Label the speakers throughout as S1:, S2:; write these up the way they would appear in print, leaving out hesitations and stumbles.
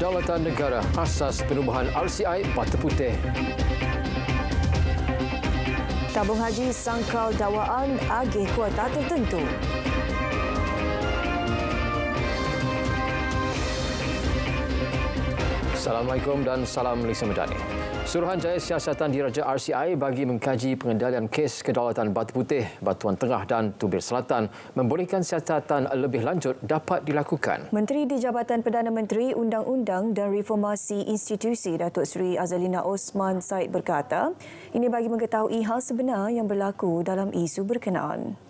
S1: Kedaulatan Negara Asas Perubahan RCI Batu Putih.
S2: Tabung haji sangkal dakwaan agih kuota tertentu.
S1: Assalamualaikum dan salam Malaysia Madani. Suruhanjaya Siasatan Diraja RCI bagi mengkaji pengendalian kes kedaulatan Batu Putih, Batuan Tengah dan Tubir Selatan membolehkan siasatan lebih lanjut dapat dilakukan.
S2: Menteri di Jabatan Perdana Menteri Undang-Undang dan Reformasi Institusi Datuk Seri Azalina Osman Said berkata, ini bagi mengetahui hal sebenar yang berlaku dalam isu berkenaan.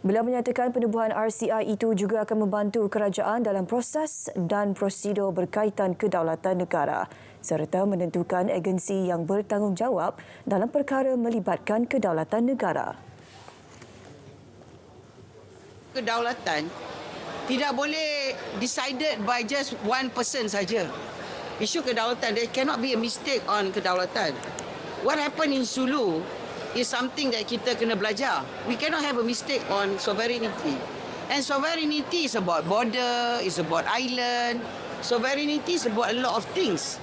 S2: Beliau menyatakan penubuhan RCI itu juga akan membantu kerajaan dalam proses dan prosedur berkaitan kedaulatan negara serta menentukan agensi yang bertanggungjawab dalam perkara melibatkan kedaulatan negara.
S3: Kedaulatan tidak boleh decided by just one person saja. Isu kedaulatan, there cannot be a mistake on kedaulatan. What happened in Sulu is something that kita kena belajar. We cannot have a mistake on sovereignty. And sovereignty is about border, is about island. Sovereignty is about a lot of things.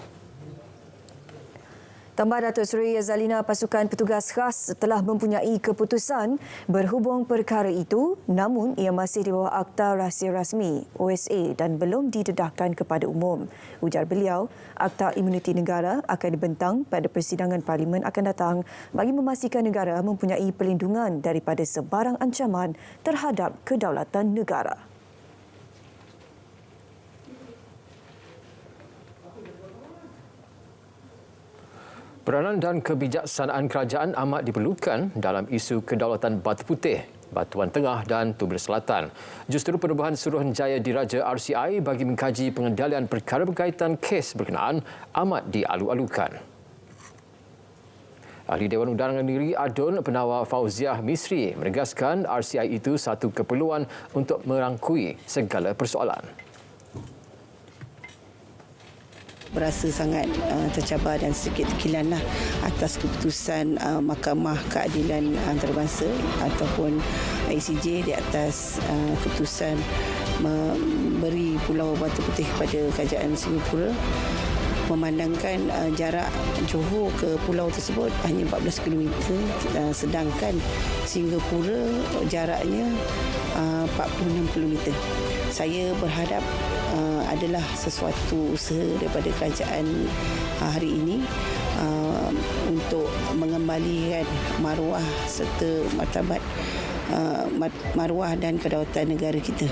S2: Tambah Datuk Seri Azalina, pasukan petugas khas telah mempunyai keputusan berhubung perkara itu, namun ia masih di bawah Akta Rahsia Rasmi OSA dan belum didedahkan kepada umum. Ujar beliau, Akta Imuniti Negara akan dibentang pada persidangan Parlimen akan datang bagi memastikan negara mempunyai perlindungan daripada sebarang ancaman terhadap kedaulatan negara.
S1: Peranan dan kebijaksanaan kerajaan amat diperlukan dalam isu kedaulatan Batu Putih, Batuan Tengah dan Tubir Selatan. Justru penubuhan Suruhanjaya Diraja RCI bagi mengkaji pengendalian perkara berkaitan kes berkenaan amat dialu-alukan. Ahli Dewan Undangan Negeri ADUN Penawar Fauziah Misri menegaskan RCI itu satu keperluan untuk merangkui segala persoalan.
S4: Berasa sangat tercabar dan sedikit terkilanlah atas keputusan Mahkamah Keadilan Antarabangsa ataupun ICJ di atas keputusan memberi Pulau Batu Putih kepada Kerajaan Singapura, memandangkan jarak Johor ke pulau tersebut hanya 14 km sedangkan Singapura jaraknya 46 km. Saya berharap adalah sesuatu usaha daripada kerajaan hari ini untuk mengembalikan maruah serta martabat maruah dan kedaulatan negara kita.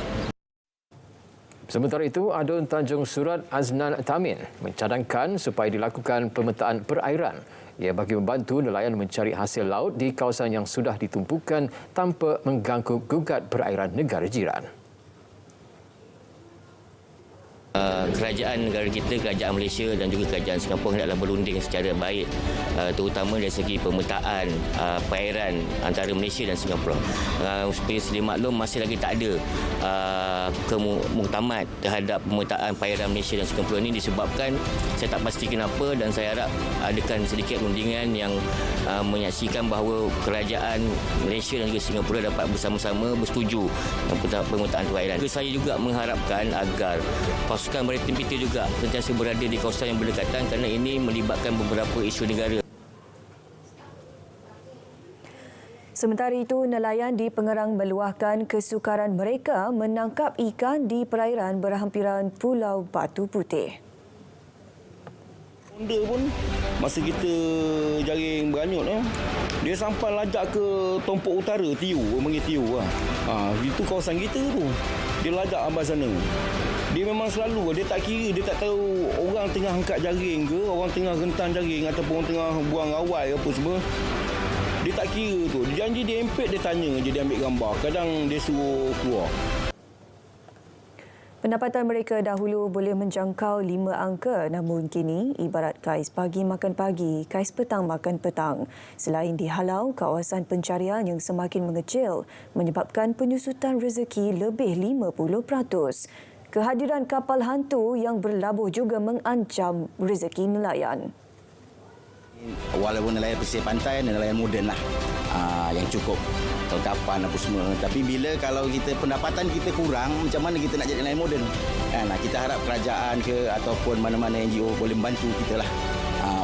S1: Sementara itu, ADUN Tanjung Surat Aznan Tamin mencadangkan supaya dilakukan pemetaan perairan. Ia bagi membantu nelayan mencari hasil laut di kawasan yang sudah ditumpukan tanpa mengganggu gugat perairan negara jiran.
S5: Kerajaan negara kita, kerajaan Malaysia dan juga kerajaan Singapura hendaklah berunding secara baik, terutama dari segi pemetaan perairan antara Malaysia dan Singapura. Seperti sedia maklum, masih lagi tak ada muktamad terhadap pemetaan perairan Malaysia dan Singapura ini disebabkan saya tak pasti kenapa, dan saya harap adakan sedikit rundingan yang menyaksikan bahawa kerajaan Malaysia dan juga Singapura dapat bersama-sama bersetuju pemetaan perairan. Saya juga mengharapkan agar pasukan maritim kita juga sentiasa berada di kawasan yang berdekatan kerana ini melibatkan beberapa isu negara.
S2: Sementara itu, nelayan di Pengerang meluahkan kesukaran mereka menangkap ikan di perairan berhampiran Pulau Batu Putih.
S6: Honda pun masa kita jaring beranyut dia sampai lajak ke Tompok Utara, Tiu, orang panggil Tiu lah. Itu kawasan kita tu. Dia lajak ambil sana. Dia memang selalu, dia tak kira, dia tak tahu orang tengah angkat jaring ke, orang tengah rentan jaring ataupun orang tengah buang rawai apa semua. Dia tak kira tu. Dia janji dia empet, dia tanya je, dia ambil gambar. Kadang dia suruh keluar.
S2: Pendapatan mereka dahulu boleh menjangkau 5 angka, namun kini ibarat kais pagi makan pagi, kais petang makan petang. Selain dihalau, kawasan pencarian yang semakin mengecil menyebabkan penyusutan rezeki lebih 50%. Kehadiran kapal hantu yang berlabuh juga mengancam rezeki nelayan.
S7: Walaupun nelayan pesisir pantai, nelayan moden lah yang cukup kelengkapan apa semua. Tapi bila kalau kita pendapatan kita kurang, macam mana kita nak jadi nelayan moden? Kita harap kerajaan ke ataupun mana-mana NGO boleh membantu kita lah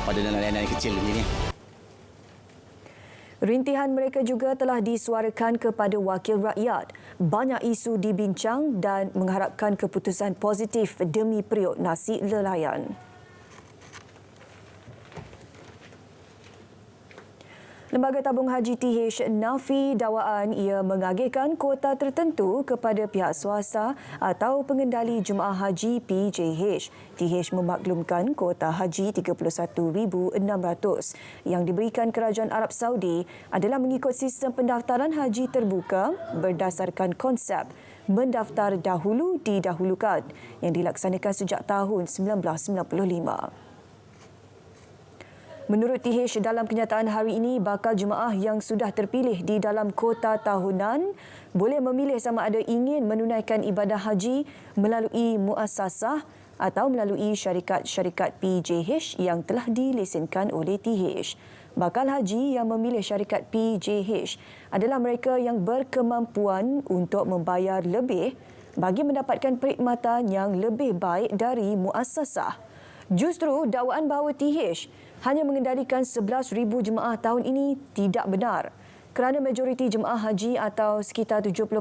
S7: pada nelayan yang kecil ini.
S2: Rintihan mereka juga telah disuarakan kepada wakil rakyat. Banyak isu dibincang dan mengharapkan keputusan positif demi periuk nasi nelayan. Lembaga Tabung Haji TH nafi dakwaan ia mengagihkan kuota tertentu kepada pihak swasta atau pengendali jemaah haji PJH. TH memaklumkan kuota haji 31,600 yang diberikan Kerajaan Arab Saudi adalah mengikut sistem pendaftaran haji terbuka berdasarkan konsep mendaftar dahulu didahulukan yang dilaksanakan sejak tahun 1995. Menurut TH, dalam kenyataan hari ini, bakal jemaah yang sudah terpilih di dalam kota tahunan boleh memilih sama ada ingin menunaikan ibadah haji melalui muassasah atau melalui syarikat-syarikat PJH yang telah dilesenkan oleh TH. Bakal haji yang memilih syarikat PJH adalah mereka yang berkemampuan untuk membayar lebih bagi mendapatkan perkhidmatan yang lebih baik dari muassasah. Justru dakwaan bahawa TH hanya mengendalikan 11,000 jemaah tahun ini tidak benar kerana majoriti jemaah haji atau sekitar 70%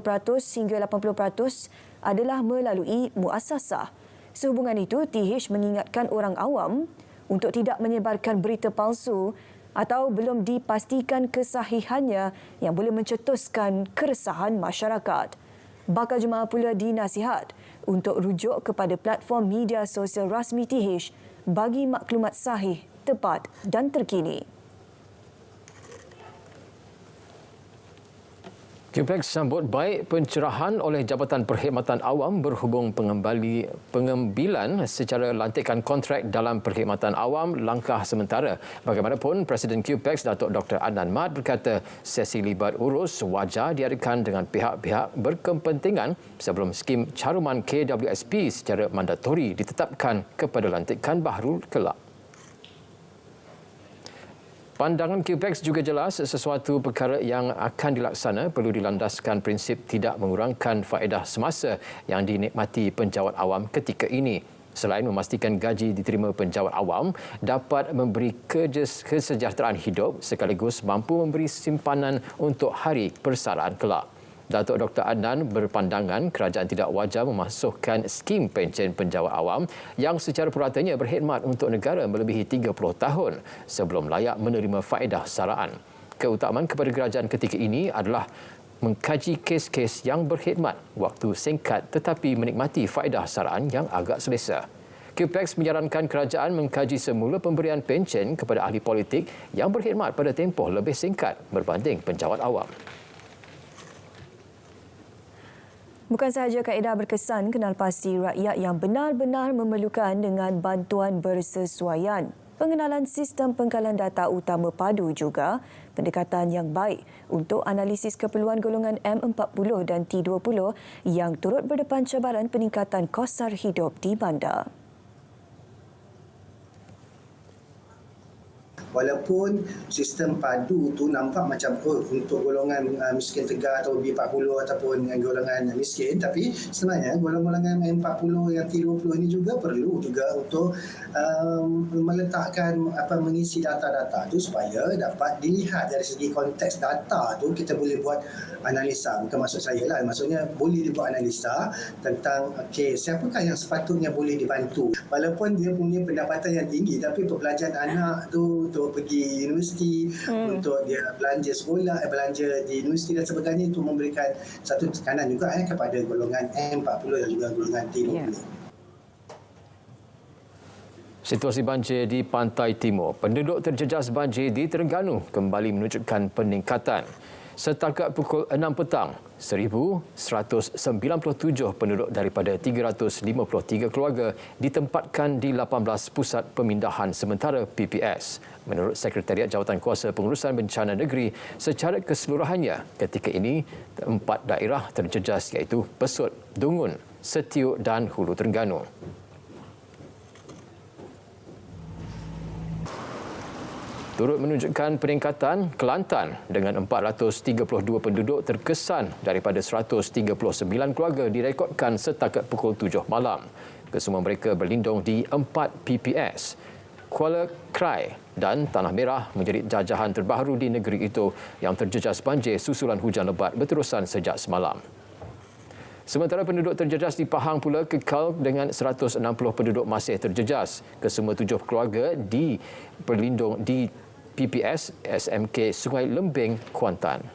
S2: hingga 80% adalah melalui muassasah. Sehubungan itu, TH mengingatkan orang awam untuk tidak menyebarkan berita palsu atau belum dipastikan kesahihannya yang boleh mencetuskan keresahan masyarakat. Bakal jemaah pula dinasihat untuk rujuk kepada platform media sosial rasmi TH bagi maklumat sahih, tepat dan terkini.
S1: QPEX sambut baik pencerahan oleh Jabatan Perkhidmatan Awam berhubung pengambilan secara lantikan kontrak dalam perkhidmatan awam langkah sementara. Bagaimanapun, Presiden QPEX Datuk Dr. Adnan Mat berkata sesi libat urus wajar diadakan dengan pihak-pihak berkepentingan sebelum skim caruman KWSP secara mandatori ditetapkan kepada lantikan baru kelak. Pandangan QPEX juga jelas sesuatu perkara yang akan dilaksana perlu dilandaskan prinsip tidak mengurangkan faedah semasa yang dinikmati penjawat awam ketika ini. Selain memastikan gaji diterima penjawat awam dapat memberi kesejahteraan hidup sekaligus mampu memberi simpanan untuk hari persaraan kelak. Datuk Dr. Adnan berpandangan kerajaan tidak wajar memasukkan skim pencen penjawat awam yang secara puratanya berkhidmat untuk negara melebihi 30 tahun sebelum layak menerima faedah saraan. Keutamaan kepada kerajaan ketika ini adalah mengkaji kes-kes yang berkhidmat waktu singkat tetapi menikmati faedah saraan yang agak selesa. QPEX menyarankan kerajaan mengkaji semula pemberian pencen kepada ahli politik yang berkhidmat pada tempoh lebih singkat berbanding penjawat awam.
S2: Bukan sahaja kaedah berkesan kenal pasti rakyat yang benar-benar memerlukan dengan bantuan bersesuaian. Pengenalan sistem pengkalan data utama padu juga pendekatan yang baik untuk analisis keperluan golongan M40 dan T20 yang turut berdepan cabaran peningkatan kos sara hidup di bandar.
S8: Walaupun sistem padu tu nampak macam untuk golongan miskin tegar atau B40 ataupun golongan miskin, tapi sebenarnya golongan M40 yang T20 ini juga perlu juga untuk meletakkan mengisi data-data tu supaya dapat dilihat dari segi konteks data tu. Kita boleh buat analisa, bukan maksud saya lah, maksudnya boleh dibuat analisa tentang siapakah yang sepatutnya boleh dibantu. Walaupun dia punya pendapatan yang tinggi tapi perbelanjaan anak tu untuk pergi universiti, untuk dia belanja sekolah, belanja di universiti dan sebagainya, itu memberikan satu tekanan juga kepada golongan M40 dan juga golongan T20.
S1: Situasi banjir di Pantai Timur. Penduduk terjejas banjir di Terengganu kembali menunjukkan peningkatan. Setakat pukul 6 petang, 1,197 penduduk daripada 353 keluarga ditempatkan di 18 pusat pemindahan sementara PPS. Menurut Sekretariat Jawatan Kuasa Pengurusan Bencana Negeri, secara keseluruhannya ketika ini 4 daerah terjejas iaitu Besut, Dungun, Setiuk dan Hulu Terengganu. turut menunjukkan peningkatan Kelantan dengan 432 penduduk terkesan daripada 139 keluarga direkodkan setakat pukul 7 malam. Kesemua mereka berlindung di 4 PPS. Kuala Krai dan Tanah Merah menjadi jajahan terbaru di negeri itu yang terjejas banjir susulan hujan lebat berterusan sejak semalam. Sementara penduduk terjejas di Pahang pula kekal dengan 160 penduduk masih terjejas. Kesemua 7 keluarga berlindung di PPS SMK Sungai Lembing, Kuantan.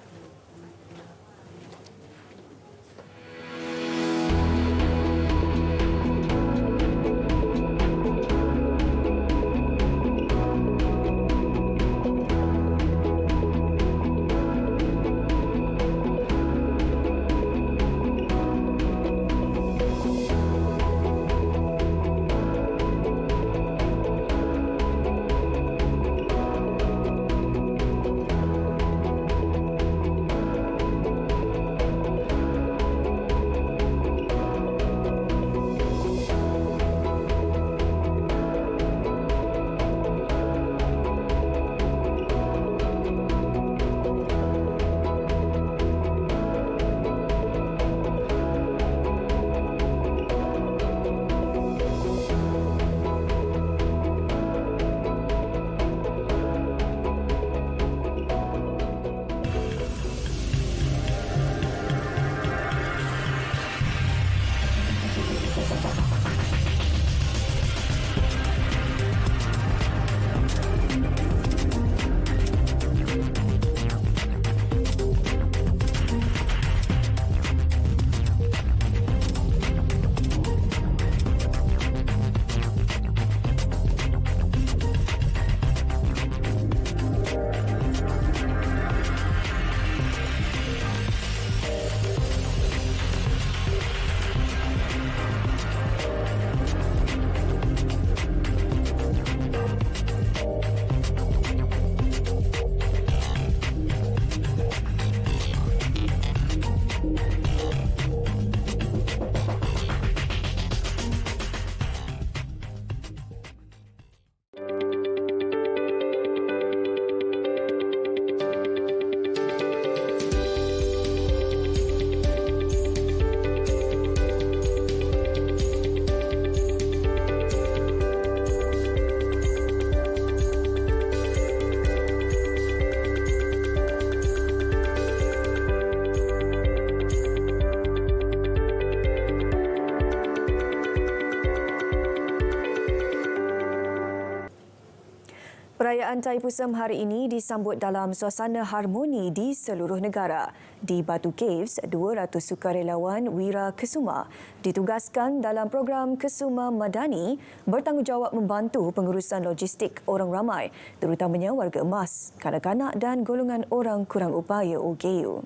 S2: Perayaan Thaipusam hari ini disambut dalam suasana harmoni di seluruh negara. Di Batu Caves, 200 sukarelawan Wira Kesuma ditugaskan dalam program Kesuma Madani bertanggungjawab membantu pengurusan logistik orang ramai, terutamanya warga emas, kanak-kanak dan golongan orang kurang upaya OKU.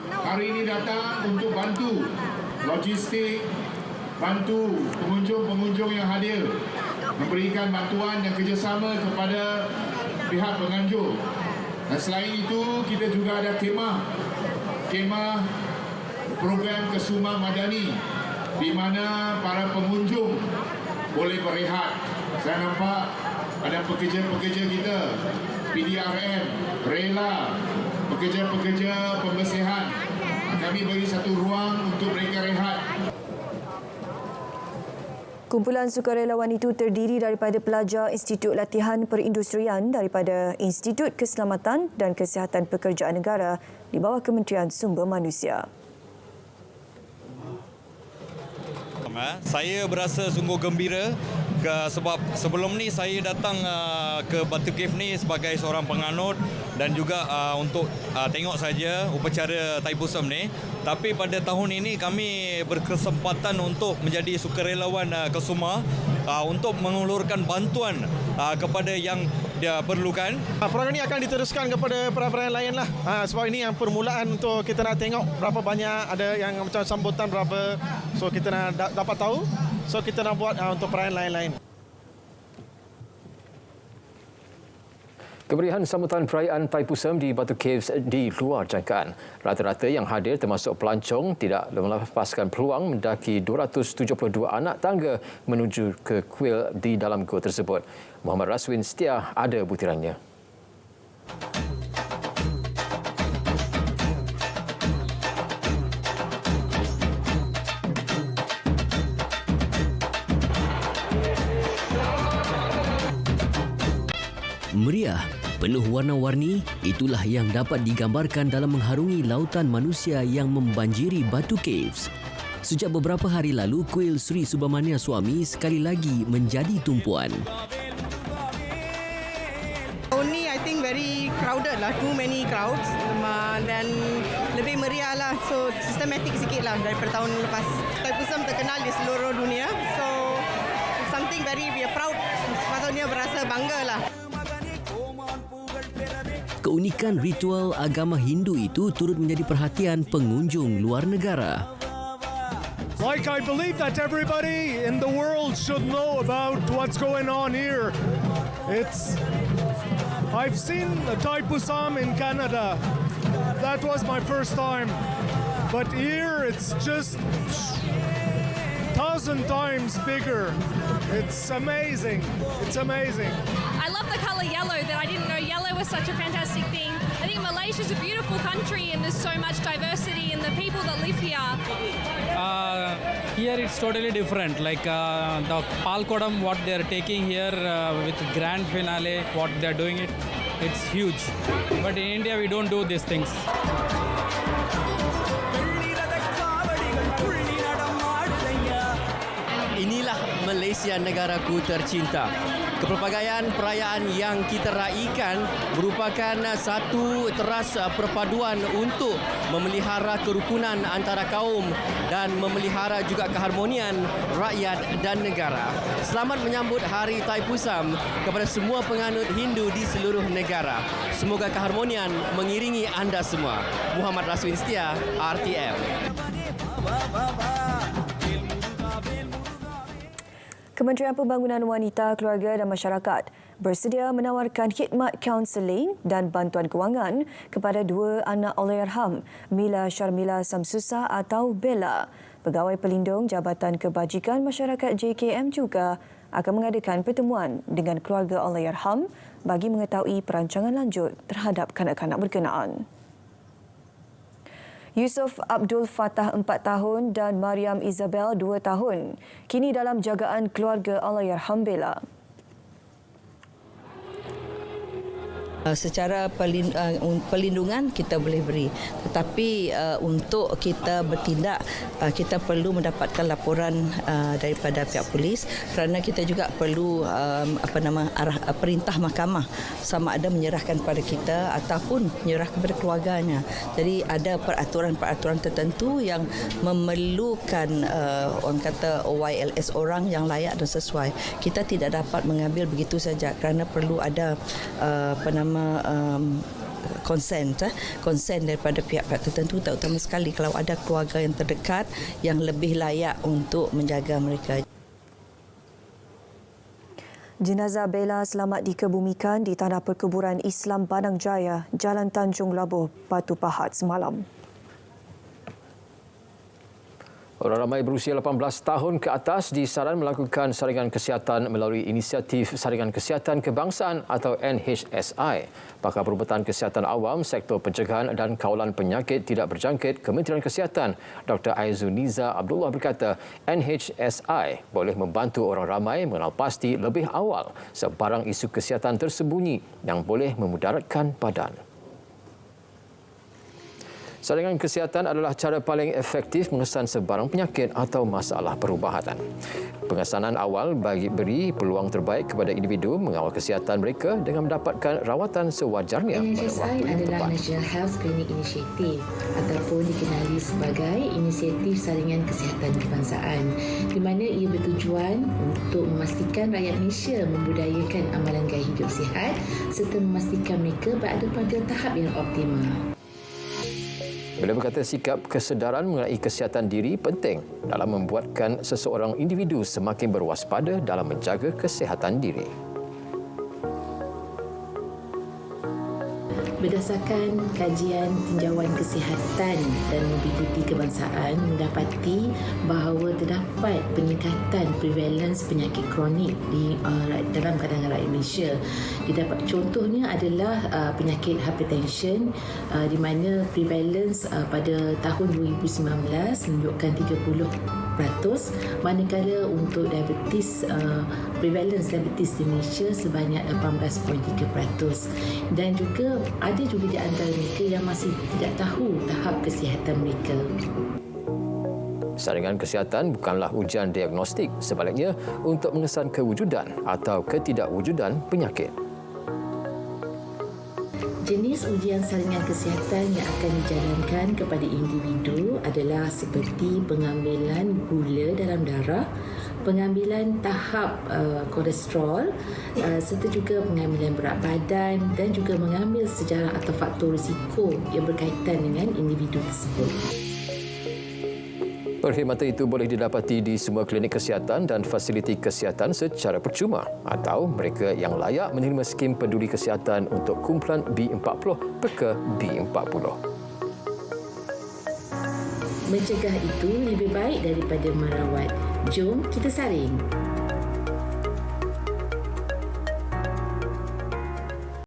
S9: Hari ini datang untuk bantu logistik, bantu pengunjung-pengunjung yang hadir, memberikan bantuan dan kerjasama kepada pihak penganjur. Dan selain itu, kita juga ada kemah program Kesuma Madani di mana para pengunjung boleh berehat. Saya nampak ada pekerja-pekerja kita, PDRM, rela, pekerja-pekerja pembersihan. Kami bagi satu ruang untuk mereka rehat.
S2: Kumpulan sukarelawan itu terdiri daripada pelajar Institut Latihan Perindustrian daripada Institut Keselamatan dan Kesihatan Pekerjaan Negara di bawah Kementerian Sumber Manusia.
S10: Saya berasa sungguh gembira sebab sebelum ni saya datang ke Batu Cave ni sebagai seorang penganut dan juga untuk tengok saja upacara Thaipusam ni. Tapi pada tahun ini kami berkesempatan untuk menjadi sukarelawan Kesuma untuk mengulurkan bantuan kepada yang dia perlukan.
S11: Program ini akan diteruskan kepada perayaan lain lah. Sebab ini yang permulaan untuk kita nak tengok berapa banyak, ada yang macam sambutan berapa. So kita nak dapat tahu. So kita nak buat untuk perayaan lain-lain.
S1: Kemeriahan sambutan perayaan Thaipusam di Batu Caves di luar jangkaan. Rata-rata yang hadir termasuk pelancong tidak melepaskan peluang mendaki 272 anak tangga menuju ke kuil di dalam gua tersebut. Muhammad Raswin Setia ada butirannya.
S12: Meriah, penuh warna-warni, itulah yang dapat digambarkan dalam mengharungi lautan manusia yang membanjiri Batu Caves. Sejak beberapa hari lalu, kuil Sri Subramania Swami sekali lagi menjadi tumpuan.
S13: Only I think very crowded lah, too many crowds dan lebih meriah lah, so systematic sikit lah daripada tahun lepas. Thaipusam terkenal di seluruh dunia, so something very we are proud, sepatutnya berasa bangga lah.
S12: Keunikan ritual agama Hindu itu turut menjadi perhatian pengunjung luar negara.
S14: Like I believe that everybody in the world should know about what's going on here. I've seen the Thaipusam in Canada. That was my first time. But here it's just 1,000 times bigger. It's amazing. It's amazing.
S15: I love the colour yellow, that I didn't know yellow was such a fantastic thing. I think Malaysia's a beautiful country and there's so much diversity in the people that live here.
S16: Here it's totally different. Like the Palkodam, what they're taking here with grand finale, what they're doing it's huge. But in India we don't do these things.
S17: Inilah Malaysia, negaraku tercinta. Kepelbagaian perayaan yang kita raikan merupakan satu teras perpaduan untuk memelihara kerukunan antara kaum dan memelihara juga keharmonian rakyat dan negara. Selamat menyambut Hari Thaipusam kepada semua penganut Hindu di seluruh negara. Semoga keharmonian mengiringi anda semua. Muhammad Raswin Setia, RTM.
S2: Kementerian Pembangunan Wanita, Keluarga dan Masyarakat bersedia menawarkan khidmat kaunseling dan bantuan kewangan kepada dua anak Allahyarham, Mila Sharmila Samsusa atau Bella. Pegawai Pelindung Jabatan Kebajikan Masyarakat JKM juga akan mengadakan pertemuan dengan keluarga Allahyarham bagi mengetahui perancangan lanjut terhadap kanak-kanak berkenaan. Yusuf Abdul Fattah 4 tahun dan Mariam Isabel 2 tahun kini dalam jagaan keluarga Allahyarham Bella.
S4: Secara perlindungan kita boleh beri, tetapi untuk kita bertindak kita perlu mendapatkan laporan daripada pihak polis, kerana kita juga perlu perintah mahkamah sama ada menyerahkan kepada kita ataupun menyerah kepada keluarganya. Jadi ada peraturan-peraturan tertentu yang memerlukan orang kata OYLS, orang yang layak dan sesuai. Kita tidak dapat mengambil begitu saja kerana perlu ada konsen daripada pihak-pihak tertentu, terutama sekali kalau ada keluarga yang terdekat yang lebih layak untuk menjaga mereka.
S2: Jenazah Bella selamat dikebumikan di Tanah Perkuburan Islam Padang Jaya, Jalan Tanjung Labuh, Batu Pahat semalam.
S1: Orang ramai berusia 18 tahun ke atas disaran melakukan saringan kesihatan melalui inisiatif Saringan Kesihatan Kebangsaan atau NHSI. Pakar Perubatan Kesihatan Awam, Sektor Pencegahan dan Kawalan Penyakit Tidak Berjangkit Kementerian Kesihatan, Dr. Aizuniza Abdullah berkata, NHSI boleh membantu orang ramai mengenal pasti lebih awal sebarang isu kesihatan tersembunyi yang boleh memudaratkan badan. Saringan kesihatan adalah cara paling efektif mengesan sebarang penyakit atau masalah perubatan. Pengesanan awal beri peluang terbaik kepada individu mengawal kesihatan mereka dengan mendapatkan rawatan sewajarnya pada waktu yang tepat.
S18: NHSI adalah National Health Screening Initiative ataupun dikenali sebagai Inisiatif Saringan Kesihatan Kebangsaan, di mana ia bertujuan untuk memastikan rakyat Malaysia membudayakan amalan gaya hidup sihat serta memastikan mereka berada pada tahap yang optimal.
S1: Beliau berkata sikap kesedaran mengenai kesihatan diri penting dalam membuatkan seseorang individu semakin berwaspada dalam menjaga kesihatan diri.
S18: Berdasarkan kajian tinjauan kesihatan dan mobiliti kebangsaan mendapati bahawa terdapat peningkatan prevalence penyakit kronik di dalam kalangan rakyat Malaysia. Didapat contohnya adalah penyakit hypertension di mana prevalence pada tahun 2019 menunjukkan 30%, manakala untuk diabetes prevalence diabetes di Malaysia sebanyak 18.3%. Dan juga ada juga di antara mereka yang masih tidak tahu tahap kesihatan mereka.
S1: Saringan kesihatan bukanlah ujian diagnostik, sebaliknya untuk mengesan kewujudan atau ketidakwujudan penyakit.
S18: Jenis ujian saringan kesihatan yang akan dijalankan kepada individu adalah seperti pengambilan gula dalam darah, pengambilan tahap kolesterol, serta juga pengambilan berat badan dan juga mengambil sejarah atau faktor risiko yang berkaitan dengan individu tersebut.
S1: Perkhidmatan itu boleh didapati di semua klinik kesihatan dan fasiliti kesihatan secara percuma atau mereka yang layak menerima skim peduli kesihatan untuk kumpulan B40 peka B40.
S18: Mencegah itu lebih baik daripada merawat. Jom kita saring.